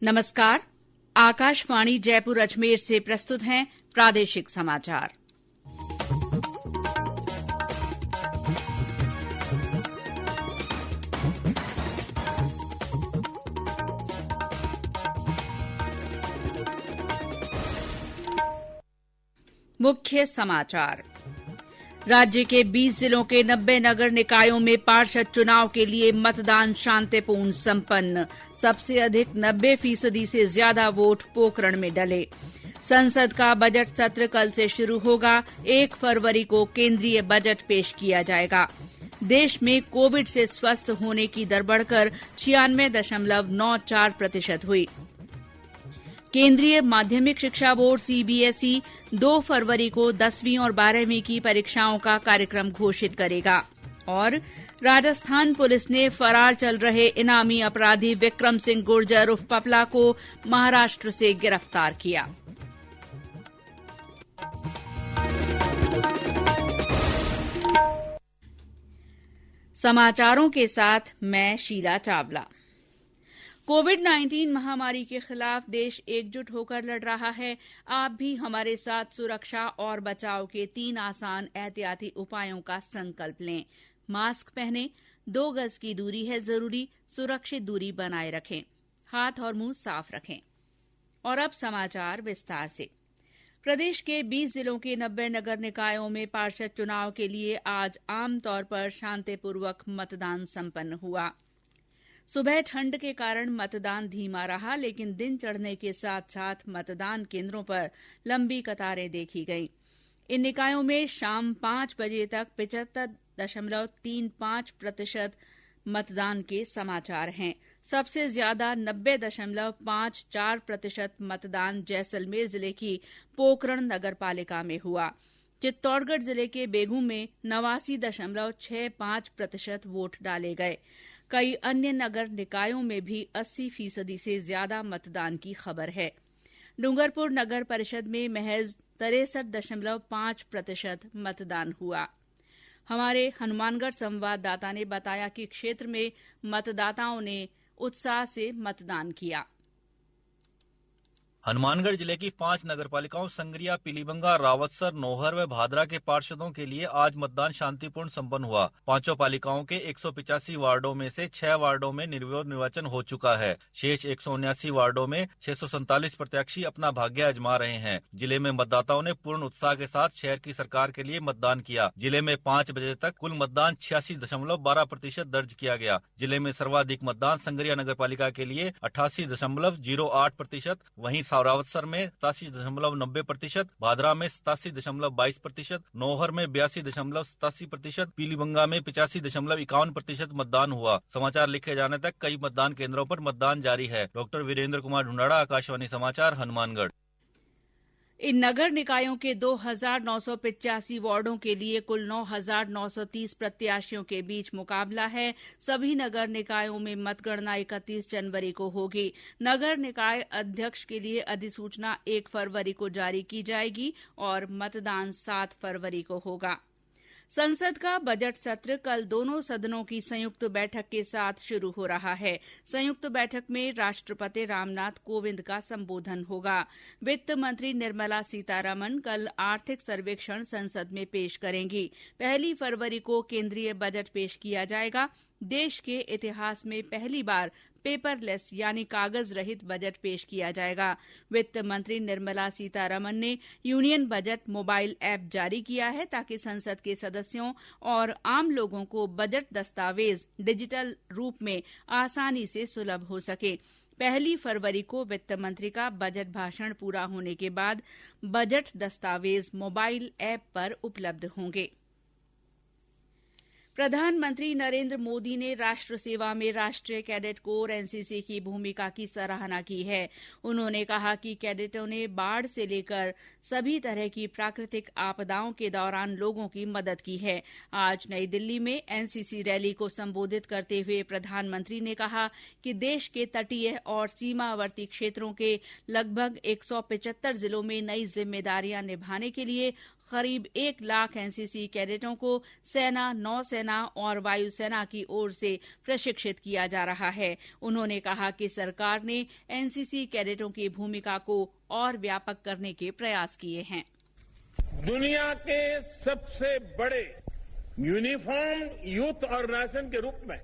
नमस्कार। आकाशवाणी जयपुर अजमेर से प्रस्तुत हैं प्रादेशिक समाचार। मुख्य समाचार। राज्य के 20 जिलों के 90 नगर निकायों में पार्षद चुनाव के लिए मतदान शांतिपूर्ण संपन्न। सबसे अधिक 90% से ज्यादा वोट पोकरण में डले। संसद का बजट सत्र कल से शुरू होगा। 1 फरवरी को केंद्रीय बजट पेश किया जाएगा। देश में कोविड से स्वस्थ होने की दर बढ़कर 96.94% हुई। केंद्रीय माध्यमिक शिक्षा बोर्ड सीबीएसई 2 फरवरी को 10वीं और 12वीं की परीक्षाओं का कार्यक्रम घोषित करेगा। और राजस्थान पुलिस ने फरार चल रहे इनामी अपराधी विक्रम सिंह गुर्जर उर्फ पपला को महाराष्ट्र से गिरफ्तार किया। समाचारों के साथ मैं शीला चावला। कोविड-19 महामारी के खिलाफ देश एकजुट होकर लड़ रहा है। आप भी हमारे साथ सुरक्षा और बचाव के 3 आसान एहतियाती उपायों का संकल्प लें। मास्क पहनें, 2 गज की दूरी है जरूरी, सुरक्षित दूरी बनाए रखें, हाथ और मुंह साफ रखें। और अब समाचार विस्तार से। प्रदेश के 20 जिलों के 90 नगर निकायों में पार्षद चुनाव के लिए आज आमतौर पर शांतिपूर्वक मतदान संपन्न हुआ। सुबह ठंड के कारण मतदान धीमा रहा, लेकिन दिन चढ़ने के साथ साथ मतदान केंद्रों पर लंबी कतारें देखी गईं। इन निकायों में शाम 5 बजे तक 75.35% मतदान के समाचार हैं। सबसे ज्यादा 90.54% मतदान जैसलमेर जिले की पोकरण नगरपालिका में हुआ। चित्तौड़गढ़ जिले के बेगू में 89.65% वोट डाले गए। कई अन्य नगर निकायों में भी 80% से ज्यादा मतदान की खबर है। डूंगरपुर नगर परिषद में महज 63.5% मतदान हुआ। हमारे हनुमानगढ़ संवाददाता ने बताया कि क्षेत्र में मतदाताओं ने उत्साह से मतदान किया। हनुमानगढ़ जिले की 5 नगरपालिकाओं संग्रिया, पीलीबंगा, रावतसर, नौहर व भादरा के पार्षदों के लिए आज मतदान शांतिपूर्ण संपन्न हुआ। 5 पालिकाओं के 185 वार्डों में से 6 वार्डों में निर्विरोध निर्वाचन हो चुका है। शेष 179 वार्डों में 647 प्रत्याशी अपना भाग्य आजमा रहे हैं। जिले में मतदाताओं ने पूर्ण उत्साह के साथ शहर की सरकार के लिए मतदान किया। जिले में 5 बजे तक कुल मतदान 86.12% दर्ज किया गया। जिले में सर्वाधिक मतदान संग्रिया नगरपालिका के लिए 88.08%, वहीं रावतसर में 87.90%, भादरा में 87.22%, नौहर में 82.87%, पीलीबंगा में 85.51% मतदान हुआ। समाचार लिखे जाने तक कई मतदान केंद्रों पर मतदान जारी है। डॉक्टर वीरेंद्र कुमार ढूंढाड़ा, आकाशवाणी समाचार, हनुमानगढ़। इन नगर निकायों के 2,985 वार्डों के लिए कुल 9,930 प्रत्याशियों के बीच मुकाबला है। सभी नगर निकायों में मतगणना 31 जनवरी को होगी। नगर निकाय अध्यक्ष के लिए अधिसूचना 1 फरवरी को जारी की जाएगी और मतदान 7 फरवरी को होगा। संसद का बजट सत्र कल दोनों सदनों की संयुक्त बैठक के साथ शुरू हो रहा है। संयुक्त बैठक में राष्ट्रपति रामनाथ कोविंद का संबोधन होगा। वित्त मंत्री निर्मला सीतारमण कल आर्थिक सर्वेक्षण संसद में पेश करेंगी। 1 फरवरी को केंद्रीय बजट पेश किया जाएगा। देश के इतिहास में पहली बार पेपरलेस यानी कागज रहित बजट पेश किया जाएगा। वित्त मंत्री निर्मला सीतारमण ने यूनियन बजट मोबाइल ऐप जारी किया है ताकि संसद के सदस्यों और आम लोगों को बजट दस्तावेज डिजिटल रूप में आसानी से सुलभ हो सके। 1 फरवरी को वित्त मंत्री का बजट भाषण पूरा होने के बाद बजट दस्तावेज मोबाइल ऐप पर उपलब्ध होंगे। प्रधानमंत्री नरेंद्र मोदी ने राष्ट्र सेवा में राष्ट्रीय कैडेट कोर एनसीसी की भूमिका की सराहना की है। उन्होंने कहा कि कैडेटों ने बाढ़ से लेकर सभी तरह की प्राकृतिक आपदाओं के दौरान लोगों की मदद की है। आज नई दिल्ली में एनसीसी रैली को संबोधित करते हुए प्रधानमंत्री ने कहा कि देश के तटीय और सीमावर्ती क्षेत्रों के लगभग 175 जिलों में नई जिम्मेदारियां निभाने के लिए करीब 1 लाख एनसीसी कैडेटों को सेना, नौसेना और वायुसेना की ओर से प्रशिक्षित किया जा रहा है। उन्होंने कहा कि सरकार ने एनसीसी कैडेटों की भूमिका को और व्यापक करने के प्रयास किए हैं। दुनिया के सबसे बड़े यूनिफॉर्म यूथ ऑर्गेनाइजेशन के रूप में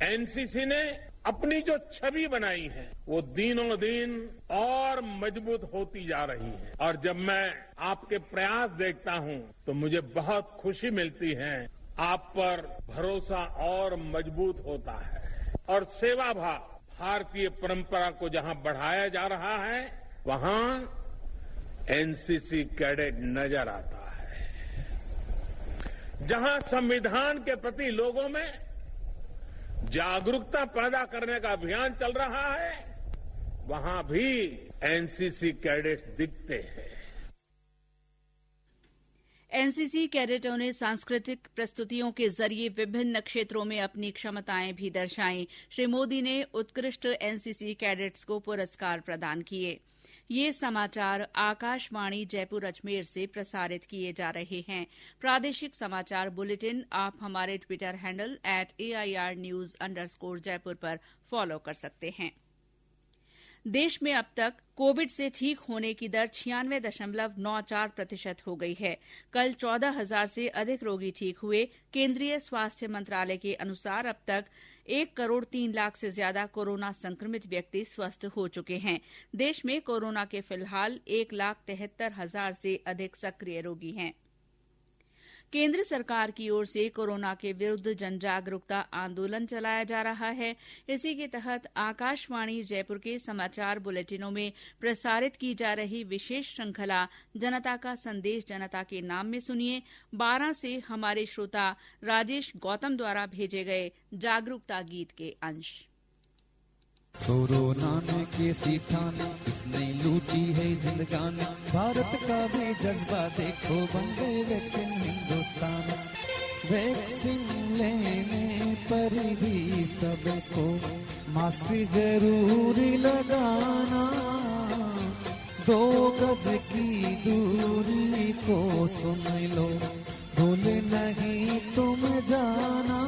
एनसीसी ने अपनी जो छवि बनाई है वो दिनों दिन और मजबूत होती जा रही है। और जब मैं आपके प्रयास देखता हूं तो मुझे बहुत खुशी मिलती है। आप पर भरोसा और मजबूत होता है और सेवा भाव, भारतीय परंपरा को जहां बढ़ाया जा रहा है वहां एनसीसी कैडेट नजर आता है। जहां संविधान के प्रति लोगों में जागरूकता पैदा करने का अभियान चल रहा है वहां भी एनसीसी कैडेट्स दिखते हैं। एनसीसी कैडेटों ने सांस्कृतिक प्रस्तुतियों के जरिए विभिन्न क्षेत्रों में अपनी क्षमताएं भी दर्शाई। श्री मोदी ने उत्कृष्ट एनसीसी कैडेट्स को पुरस्कार प्रदान किए। ये समाचार आकाशवाणी जयपुर अजमेर से प्रसारित किए जा रहे हैं। प्रादेशिक समाचार बुलेटिन आप हमारे ट्विटर हैंडल @AIRnews_जयपुर पर फॉलो कर सकते हैं। देश में अब तक कोविड से ठीक होने की दर 96.94% हो गई है। कल 14,000 से अधिक रोगी ठीक हुए। केंद्रीय स्वास्थ्य मंत्रालय के अनुसार अब तक 1,03 लाख से ज्यादा कोरोना संक्रमित व्यक्ति स्वस्थ हो चुके हैं। देश में कोरोना के फिलहाल 1,73,000 से अधिक सक्रिय रोगी हैं। केंद्र सरकार की ओर से कोरोना के विरुद्ध जन जागरूकता आंदोलन चलाया जा रहा है। इसी के तहत आकाशवाणी जयपुर के समाचार बुलेटिनों में प्रसारित की जा रही विशेष श्रृंखला जनता का संदेश जनता के नाम में सुनिए। 12 से हमारे श्रोता राजेश गौतम द्वारा भेजे गए जागरूकता गीत के अंश। कोरोना ने कैसी ठानी, किसने लूटी है जिंदगानी, भारत का भी जज्बा देखो, बन गए वैक्सीन हिंदुस्तान। वैक्सीन लेने पर भी सबको मास्क जरूरी लगाना, 2 गज की दूरी को सुन लो, भूल नहीं तुम जाना।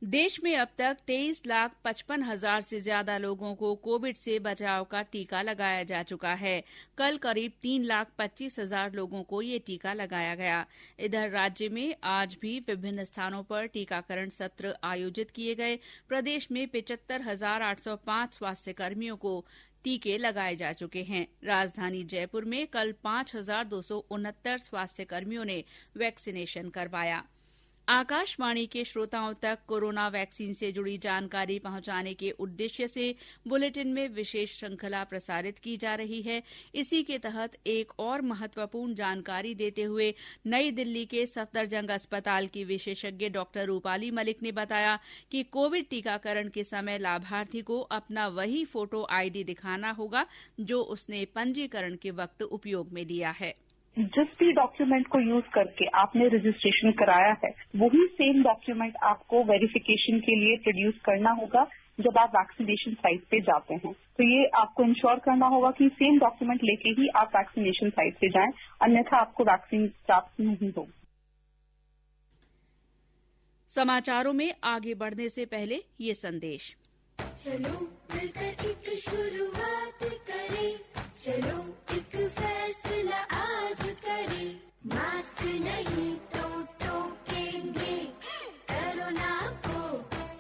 देश में अब तक 23,55,000 से ज्यादा लोगों को कोविड से बचाव का टीका लगाया जा चुका है। कल करीब 3,25,000 लोगों को ये टीका लगाया गया। इधर राज्य में आज भी विभिन्न स्थानों पर टीकाकरण सत्र आयोजित किए गए। प्रदेश में 75,805 स्वास्थ्यकर्मियों को टीके लगाए जा चुके हैं। राजधानी जयपुर में कल 5,269 स्वास्थ्यकर्मियों ने वैक्सीनेशन करवाया। आकाशवाणी के श्रोताओं तक कोरोना वैक्सीन से जुड़ी जानकारी पहुंचाने के उद्देश्य से बुलेटिन में विशेष श्रृंखला प्रसारित की जा रही है। इसी के तहत एक और महत्वपूर्ण जानकारी देते हुए नई दिल्ली के सफदरजंग अस्पताल की विशेषज्ञ डॉक्टर रूपाली मलिक ने बताया कि कोविड टीकाकरण के समय लाभार्थी को अपना वही फोटो आईडी दिखाना होगा जो उसने पंजीकरण के वक्त उपयोग में लिया है। जिस भी डॉक्यूमेंट को यूज करके आपने रजिस्ट्रेशन कराया है वही सेम डॉक्यूमेंट आपको वेरिफिकेशन के लिए प्रोड्यूस करना होगा जब आप वैक्सीनेशन साइट पे जाते हैं। तो ये आपको इंश्योर करना होगा कि सेम डॉक्यूमेंट लेके ही आप वैक्सीनेशन साइट पे जाएं, अन्यथा आपको वैक्सीन प्राप्त नहीं होगी। समाचारों में आगे बढ़ने से पहले ये संदेश। चलो मिलकर एक शुरुआत करें, चलो एक फैसला आज करें, मास्क नहीं तो टोकेंगे, कोरोना को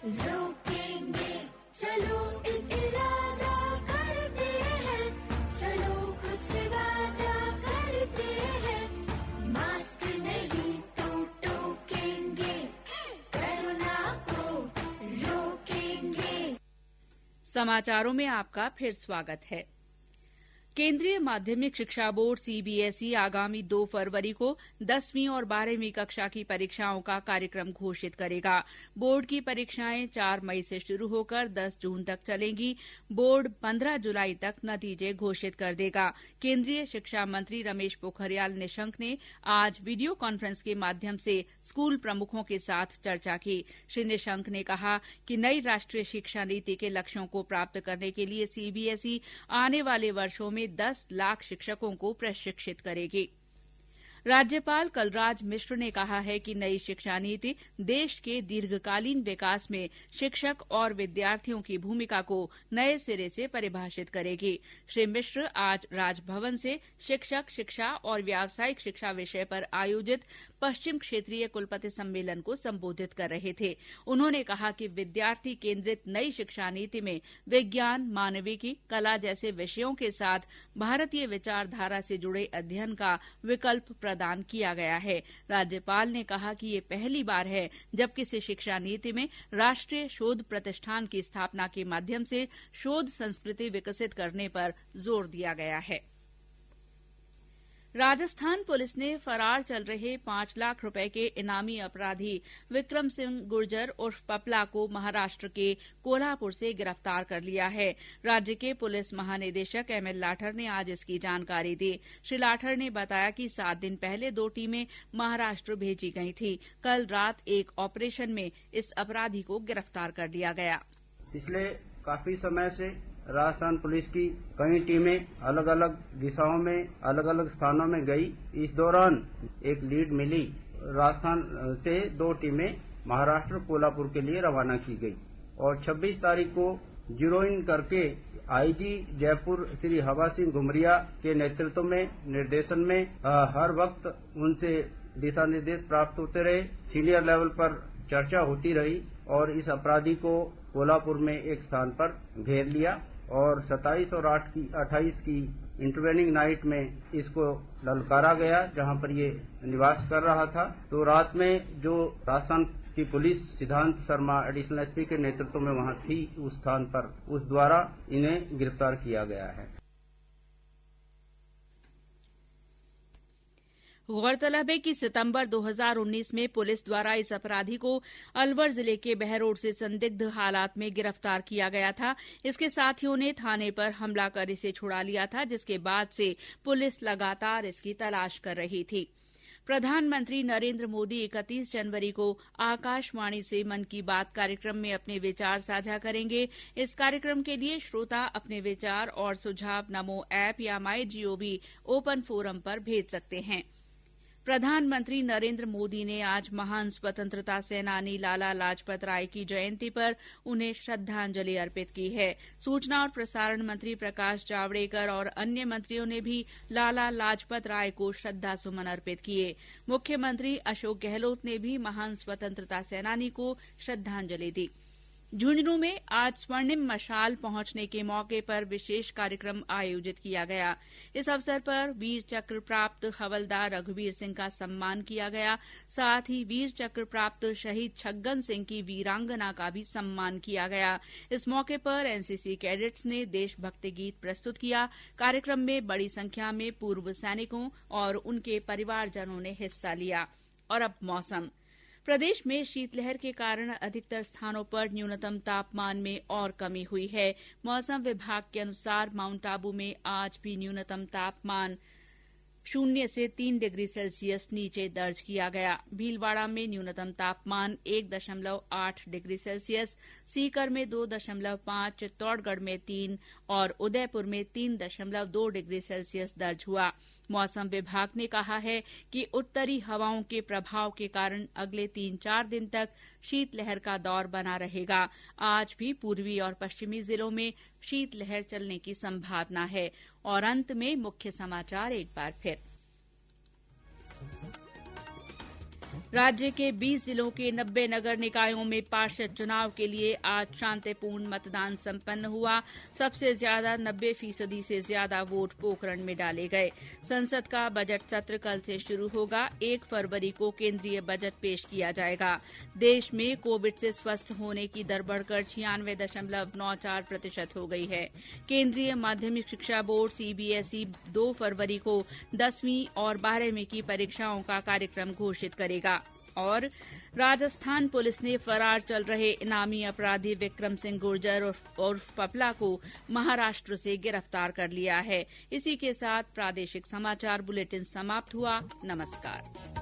रोकेंगे, चलो एक इरादा करते हैं, चलो कुछ वादा करते हैं, मास्क नहीं तो टोकेंगे, कोरोना को रोकेंगे। समाचारों में आपका फिर स्वागत है। केंद्रीय माध्यमिक शिक्षा बोर्ड सीबीएसई आगामी 2 फरवरी को 10वीं और 12वीं कक्षा की परीक्षाओं का कार्यक्रम घोषित करेगा। बोर्ड की परीक्षाएं 4 मई से शुरू होकर 10 जून तक चलेंगी। बोर्ड 15 जुलाई तक नतीजे घोषित कर देगा। केंद्रीय शिक्षा मंत्री रमेश पोखरियाल निशंक ने आज वीडियो कॉन्फ्रेंस के माध्यम से स्कूल प्रमुखों के साथ चर्चा की। श्री निशंक ने कहा कि नई राष्ट्रीय शिक्षा नीति के लक्ष्यों को प्राप्त करने के लिए सीबीएसई आने वाले वर्षों में में 10 लाख शिक्षकों को प्रशिक्षित करेगी। राज्यपाल कलराज मिश्र ने कहा है कि नई शिक्षा नीति देश के दीर्घकालीन विकास में शिक्षक और विद्यार्थियों की भूमिका को नए सिरे से परिभाषित करेगी। श्री मिश्र आज राजभवन से शिक्षक शिक्षा और व्यावसायिक शिक्षा विषय पर आयोजित पश्चिम क्षेत्रीय कुलपति सम्मेलन को संबोधित कर रहे थे। उन्होंने कहा कि विद्यार्थी केंद्रित नई शिक्षा नीति में विज्ञान, मानविकी, कला जैसे विषयों के साथ भारतीय विचारधारा से जुड़े अध्ययन का विकल्प प्रदान किया गया है। राज्यपाल ने कहा कि ये पहली बार है जब किसी शिक्षा नीति में राष्ट्रीय शोध प्रतिष्ठान की स्थापना के माध्यम से शोध संस्कृति विकसित करने पर जोर दिया गया है। राजस्थान पुलिस ने फरार चल रहे 5 लाख रुपए के इनामी अपराधी विक्रम सिंह गुर्जर उर्फ पपला को महाराष्ट्र के कोल्हापुर से गिरफ्तार कर लिया है। राज्य के पुलिस महानिदेशक एमएल लाठर ने आज इसकी जानकारी दी। श्री लाठर ने बताया कि 7 दिन पहले 2 टीमें महाराष्ट्र भेजी गई थी। कल रात एक ऑपरेशन में इस अपराधी को गिरफ्तार कर लिया गया। पिछले काफी समय से राजस्थान पुलिस की कई टीमें अलग अलग दिशाओं में अलग अलग स्थानों में गई। इस दौरान एक लीड मिली। राजस्थान से 2 टीमें महाराष्ट्र कोल्हापुर के लिए रवाना की गई और 26 तारीख को जीरो इन करके आईजी जयपुर श्री हवा सिंह घुमरिया के नेतृत्व में निर्देशन में हर वक्त उनसे दिशा निर्देश प्राप्त होते रहे। सीनियर लेवल पर चर्चा होती रही और इस अपराधी को कोल्हापुर में एक स्थान पर घेर लिया और 27 और 28 की इंटरवेनिंग नाइट में इसको ललकारा गया, जहां पर ये निवास कर रहा था। तो रात में जो राजस्थान की पुलिस सिद्धांत शर्मा एडिशनल एसपी के नेतृत्व में वहां थी, उस स्थान पर उस द्वारा इन्हें गिरफ्तार किया गया है। गौरतलब है कि सितंबर 2019 में पुलिस द्वारा इस अपराधी को अलवर जिले के बहरोड से संदिग्ध हालात में गिरफ्तार किया गया था। इसके साथियों ने थाने पर हमला कर इसे छुड़ा लिया था, जिसके बाद से पुलिस लगातार इसकी तलाश कर रही थी। प्रधानमंत्री नरेंद्र मोदी 31 जनवरी को आकाशवाणी से मन की बात कार्यक्रम में अपने विचार साझा करेंगे। इस कार्यक्रम के लिए श्रोता अपने विचार और सुझाव नमो ऐप या MyGov ओपन फोरम पर भेज सकते हैं। प्रधानमंत्री नरेंद्र मोदी ने आज महान स्वतंत्रता सेनानी लाला लाजपत राय की जयंती पर उन्हें श्रद्धांजलि अर्पित की है। सूचना और प्रसारण मंत्री प्रकाश जावड़ेकर और अन्य मंत्रियों ने भी लाला लाजपत राय को श्रद्धासुमन अर्पित किए। मुख्यमंत्री अशोक गहलोत ने भी महान स्वतंत्रता सेनानी को श्रद्धांजलि दी। झुंझुनू में आज स्वर्णिम मशाल पहुंचने के मौके पर विशेष कार्यक्रम आयोजित किया गया। इस अवसर पर वीर चक्र प्राप्त हवलदार रघुवीर सिंह का सम्मान किया गया। साथ ही वीर चक्र प्राप्त शहीद छग्गन सिंह की वीरांगना का भी सम्मान किया गया। इस मौके पर एनसीसी कैडेट्स ने देशभक्ति गीत प्रस्तुत किया। कार्यक्रम में बड़ी संख्या में पूर्व सैनिकों और उनके परिवारजनों ने हिस्सा लिया। और अब मौसम। प्रदेश में शीतलहर के कारण अधिकतर स्थानों पर न्यूनतम तापमान में और कमी हुई है। मौसम विभाग के अनुसार माउंट आबू में आज भी न्यूनतम तापमान 0 से 3 डिग्री सेल्सियस नीचे दर्ज किया गया। भीलवाड़ा में न्यूनतम तापमान 1.8 डिग्री सेल्सियस, सीकर में 2.5, चित्तौड़गढ़ में 3 और उदयपुर में 3.2 डिग्री सेल्सियस दर्ज हुआ। मौसम विभाग ने कहा है कि उत्तरी हवाओं के प्रभाव के कारण अगले 3-4 दिन तक शीतलहर का दौर बना रहेगा। आज भी पूर्वी और पश्चिमी जिलों में शीतलहर चलने की संभावना है। और अंत में मुख्य समाचार एक बार फिर। राज्य के 20 जिलों के 90 नगर निकायों में पार्षद चुनाव के लिए आज शांतिपूर्ण मतदान संपन्न हुआ। सबसे ज्यादा 90% से ज्यादा वोट पोखरण में डाले गए। संसद का बजट सत्र कल से शुरू होगा। 1 फरवरी को केंद्रीय बजट पेश किया जाएगा। देश में कोविड से स्वस्थ होने की दर बढ़कर 96.94% हो गई है। केंद्रीय माध्यमिक शिक्षा बोर्ड CBSE 2 फरवरी को 10वीं और 12वीं की परीक्षाओं का कार्यक्रम घोषित करेगा। और राजस्थान पुलिस ने फरार चल रहे इनामी अपराधी विक्रम सिंह गुर्जर उर्फ पपला को महाराष्ट्र से गिरफ्तार कर लिया है। इसी के साथ प्रादेशिक समाचार बुलेटिन समाप्त हुआ। नमस्कार।